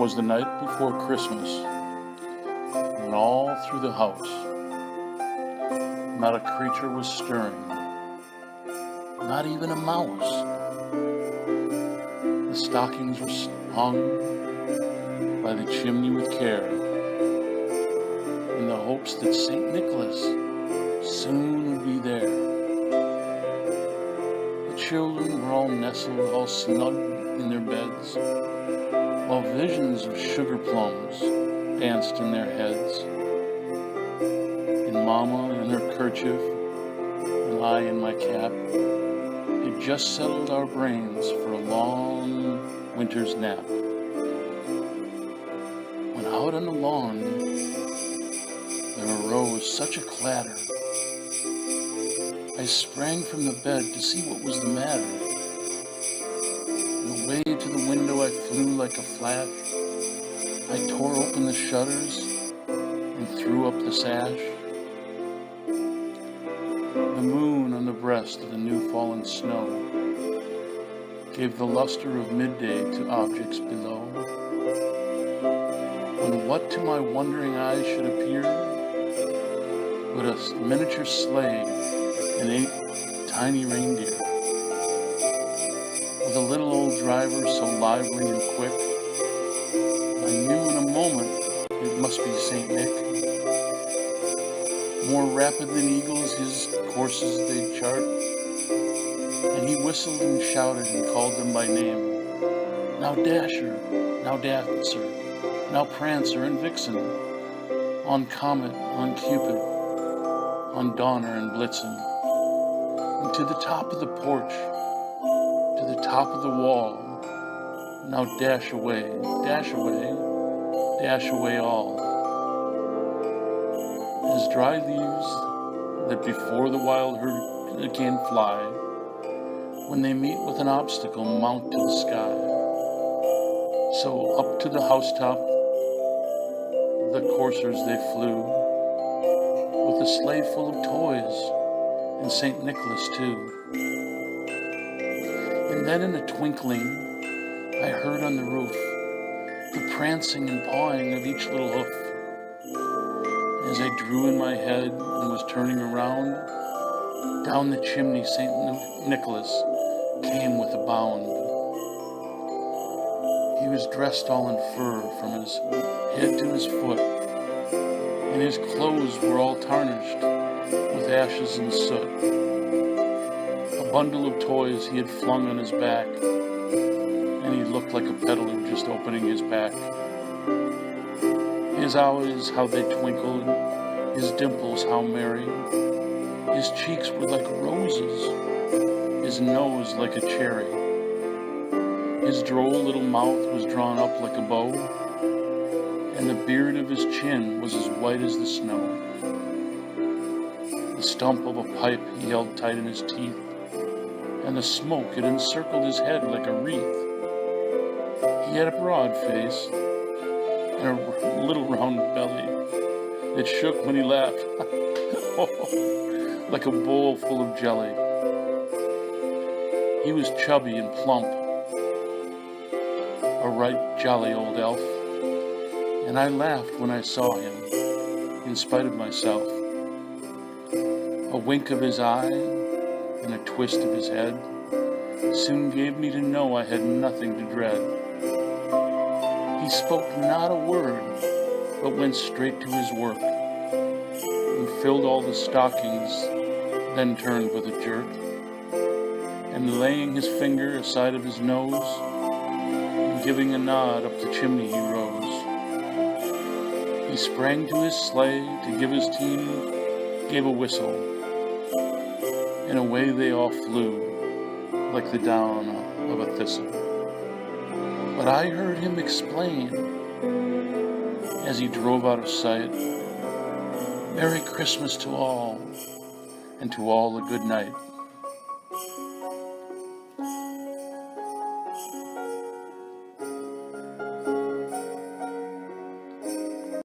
'Twas the night before Christmas, and all through the house not a creature was stirring, not even a mouse. The stockings were hung by the chimney with care, in the hopes that St. Nicholas soon would be there. The children were all nestled, all snug in their beds, while visions of sugar plums danced in their heads. And Mama in her kerchief, and I in my cap, had just settled our brains for a long winter's nap. When out on the lawn there arose such a clatter, I sprang from the bed to see what was the matter. And away to the window I flew like a flash. I tore open the shutters and threw up the sash. The moon on the breast of the new fallen snow gave the luster of midday to objects below. When what to my wondering eyes should appear but a miniature sleigh and 8 tiny reindeer, with a little old driver so lively and quick, I knew in a moment it must be St. Nick. More rapid than eagles his courses they'd chart, and he whistled and shouted and called them by name. Now Dasher, now Dancer, now Prancer and Vixen, on Comet, on Cupid, on Donner and Blitzen, and to the top of the porch, to the top of the wall. Now dash away, dash away, dash away all. As dry leaves that before the wild hurricane fly, when they meet with an obstacle mount to the sky. So up to the housetop the coursers they flew, with a sleigh full of toys, and St. Nicholas too. And then in a twinkling I heard on the roof the prancing and pawing of each little hoof. As I drew in my head and was turning around, down the chimney St. Nicholas came with a bound. He was dressed all in fur from his head to his foot, and his clothes were all tarnished with ashes and soot. A bundle of toys he had flung on his back, and he looked like a peddler just opening his pack. His eyes, how they twinkled, his dimples, how merry. His cheeks were like roses, his nose like a cherry. His droll little mouth was drawn up like a bow, and the beard of his chin was as white as the snow. The stump of a pipe he held tight in his teeth, and the smoke had encircled his head like a wreath. He had a broad face and a little round belly that shook when he laughed, like a bowl full of jelly. He was chubby and plump, a right jolly old elf, and I laughed when I saw him, in spite of myself. A wink of his eye and a twist of his head soon gave me to know I had nothing to dread. He spoke not a word, but went straight to his work, and filled all the stockings, then turned with a jerk, and laying his finger aside of his nose, and giving a nod up the chimney he rose. He sprang to his sleigh to give his team, gave a whistle, and away they all flew, like the down of a thistle. But I heard him explain, as he drove out of sight, Merry Christmas to all, and to all a good night.